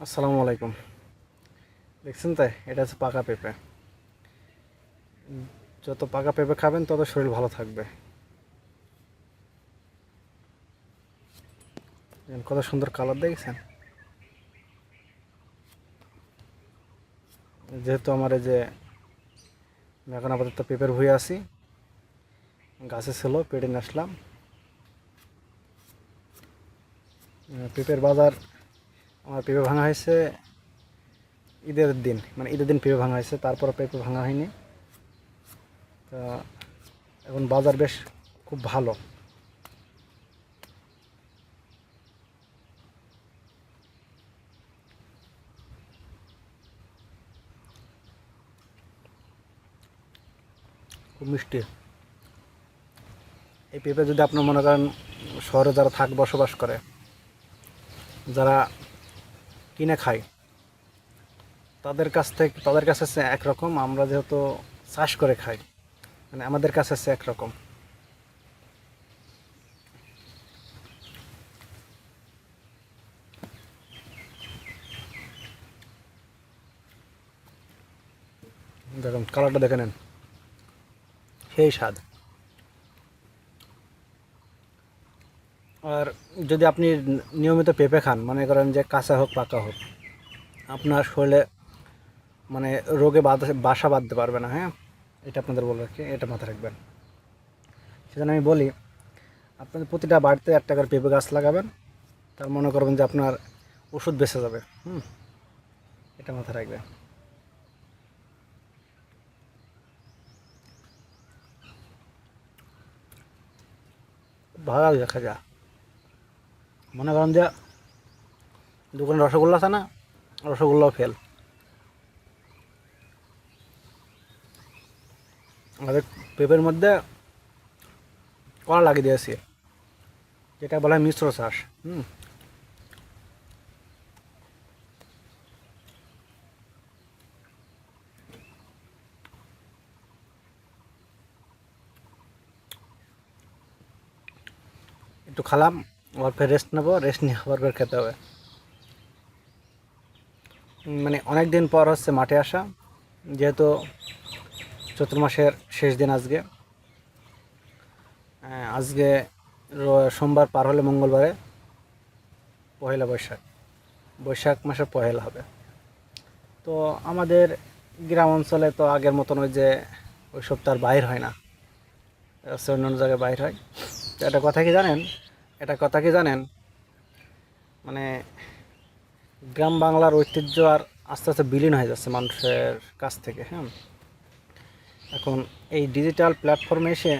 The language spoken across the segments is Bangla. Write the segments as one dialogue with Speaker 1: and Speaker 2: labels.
Speaker 1: আসসালামু আলাইকুম। দেখছেন তাই, এটা হচ্ছে পাকা পেঁপে। যত পাকা পেঁপে খাবেন তত শরীর ভালো থাকবে। কত সুন্দর কালার দেখছেন। যেহেতু আমার এই যে আমি এখন আপাতত পেঁপের ভুঁই আছি, গাছে ছিল পেড়ে নিয়ে আসলাম। পেঁপের বাজার, আমার পেঁপে ভাঙা হয়েছে ঈদের দিন, মানে ঈদের দিন পেঁপে ভাঙা হয়েছে, তারপর পেঁপে ভাঙা হয়নি। তা এখন বাজার বেশ খুব ভালো। খুব মিষ্টি এই পেঁপে। যদি আপনার মনে করেন শহরে যারা বসবাস করে, যারা কিনে খায়, তাদের কাছে হচ্ছে একরকম, আমরা যেহেতু চাষ করে খাই, মানে আমাদের কাছে হচ্ছে একরকম। দেখুন কালারটা দেখে নেন, সেই স্বাদ। আর যদি আপনি নিয়মিত পেঁপে খান, মনে করেন যে কাঁচা হোক পাকা হোক, আপনার শরীরে মানে রোগে বাসা বাঁধতে পারবে না। হ্যাঁ, এটা আপনাদের বলে রাখি, এটা মাথায় রাখবেন। সেজন্য আমি বলি, আপনাদের প্রতিটা বাড়িতে একটা করে পেঁপে গাছ লাগাবেন, তার মনে করবেন যে আপনার ওষুধ বেঁচে যাবে। এটা মাথায় রাখবেন। ভালো দেখা যায়। মনে করেন যে দোকানে রসগোল্লা আছে না, রসগোল্লাও ফেল। আমাদের পেঁপের মধ্যে কলা লাগিয়ে দিয়েছি, যেটা বলা হয় মিশ্র চাষ। হুম একটু খালাম, আবার ফের রেস্ট নেবো, রেস্ট নিয়ে আবার ফের খেতে হবে। মানে অনেক দিন পর হচ্ছে মাঠে আসা, যেহেতু চৈত্র মাসের শেষ দিন আজকে। আজকে সোমবার পার হলে মঙ্গলবারে পহেলা বৈশাখ, বৈশাখ মাসের পহেলা হবে। তো আমাদের গ্রাম অঞ্চলে তো আগের মতন ওই যে ওই সপ্তাহ বাইর হয় না, হচ্ছে অন্য অন্য জায়গায় বাইর হয়। তো এটা কথা কি জানেন, মানে গ্রাম বাংলার ঐতিহ্য আর আস্তে আস্তে বিলীন হয়ে যাচ্ছে মানুষের কাছ থেকে। হ্যাঁ, এখন এই ডিজিটাল প্ল্যাটফর্মে এসে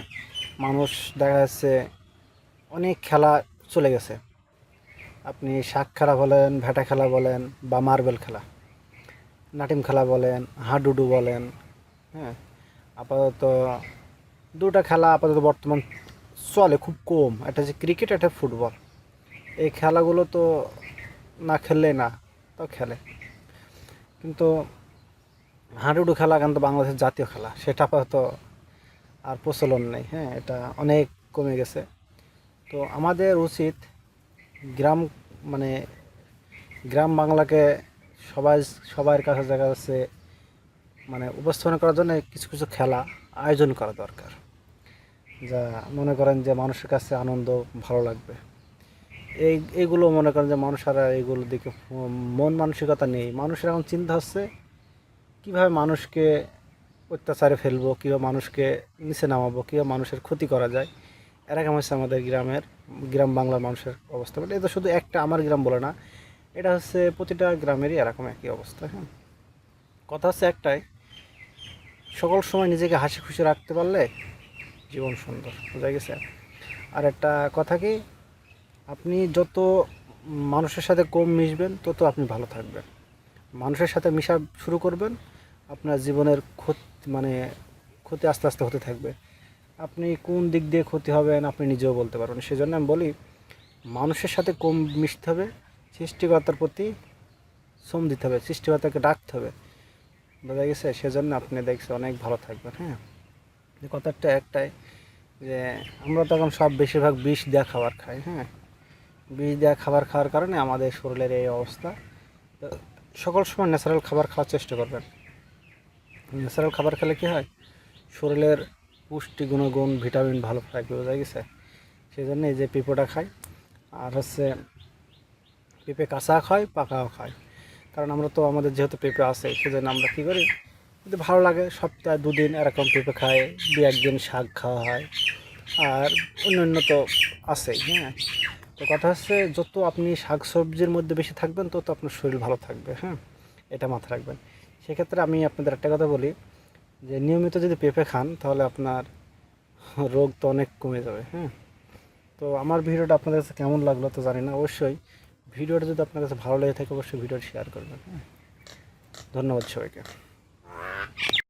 Speaker 1: মানুষ দেখা যাচ্ছে অনেক খেলা চলে গেছে। আপনি শাক খেলা বলেন, ভেটা খেলা বলেন, বা মার্বেল খেলা, নাটিম খেলা বলেন, হাডুডু বলেন। হ্যাঁ, আপাতত দুটা খেলা আপাতত বর্তমান চলে খুব কম, একটা হচ্ছে ক্রিকেট, একটা ফুটবল। এই খেলাগুলো তো না খেললে না, তাও খেলে। কিন্তু হাডুডু খেলা কিন্তু বাংলাদেশের জাতীয় খেলা, সেটা আপাতত আর প্রচলন নেই। হ্যাঁ, এটা অনেক কমে গেছে। তো আমাদের উচিত গ্রাম, মানে গ্রাম বাংলাকে সবাই সবার কাছে দেখা যাচ্ছে মানে উপস্থাপন করার জন্য কিছু কিছু খেলা আয়োজন করা দরকার, যা মনে করেন যে মানুষের কাছে আনন্দ ভালো লাগবে। এইগুলো মনে করেন যে মানুষের এইগুলোর দিকে মন মানসিকতা নেই। মানুষের এখন চিন্তা হচ্ছে কীভাবে মানুষকে অত্যাচারে ফেলবো, কীভাবে মানুষকে নিচে নামাবো, কীভাবে মানুষের ক্ষতি করা যায়। এরকম হচ্ছে আমাদের গ্রাম বাংলার মানুষের অবস্থা। বাট এটা শুধু একটা আমার গ্রাম বলে না, এটা হচ্ছে প্রতিটা গ্রামেরই এরকম একই অবস্থা। হ্যাঁ, কথা হচ্ছে একটাই, সকল সময় নিজেকে হাসি খুশি রাখতে পারলে জীবন সুন্দর, বোঝা গেছে। আর একটা কথা কি, আপনি যত মানুষের সাথে কম মিশবেন তত আপনি ভালো থাকবেন। মানুষের সাথে মিশা শুরু করবেন, আপনার জীবনের মানে ক্ষতি আস্তে আস্তে হতে থাকবে। আপনি কোন দিক দিয়ে ক্ষতি হবেন আপনি নিজেও বলতে পারবেন। সেজন্য আমি বলি, মানুষের সাথে কম মিশতে হবে, সৃষ্টিকর্তার প্রতি শ্রম দিতে হবে, সৃষ্টিকর্তাকে ডাকতে হবে, বোঝা গেছে। সেজন্য আপনি দেখছি অনেক ভালো থাকবেন। হ্যাঁ, কথাটা একটাই, যে আমরা তো এখন সব বেশিরভাগ বিষ দেওয়া খাবার খাই। হ্যাঁ, বিষ দেওয়া খাবার খাওয়ার কারণে আমাদের শরীরের এই অবস্থা। তো সকল সময় ন্যাচারাল খাবার খাওয়ার চেষ্টা করবেন। ন্যাচারাল খাবার খেলে কী হয়, শরীরের পুষ্টি গুণগুণ ভিটামিন ভালো থাকবে, বোঝা গেছে। সেই জন্য এই যে পেঁপেটা খাই, আর হচ্ছে পেঁপে কাঁচা খাই, পাকাও খাই। কারণ আমরা তো আমাদের যেহেতু পেঁপে আছে, সেজন্য আমরা কী করি, যদি ভালো লাগে সপ্তাহে 2 দিন এরকম পেঁপে খাই, 2-1 দিন শাক খাওয়া হয়, আর অন্যান্য তো আছেই। হ্যাঁ, তো কথা হচ্ছে যত আপনি শাক সবজির মধ্যে বেশি থাকবেন তত আপনার শরীর ভালো থাকবে। হ্যাঁ, এটা মাথায় রাখবেন। সেক্ষেত্রে আমি আপনাদের একটা কথা বলি, যে নিয়মিত যদি পেঁপে খান তাহলে আপনার রোগ তো অনেক কমে যাবে। হ্যাঁ, তো আমার ভিডিওটা আপনাদের কাছে কেমন লাগলো তো জানি না, অবশ্যই ভিডিওটা যদি আপনার কাছে ভালো লেগে থাকে অবশ্যই ভিডিওটা শেয়ার করবেন। হ্যাঁ, ধন্যবাদ সবাইকে।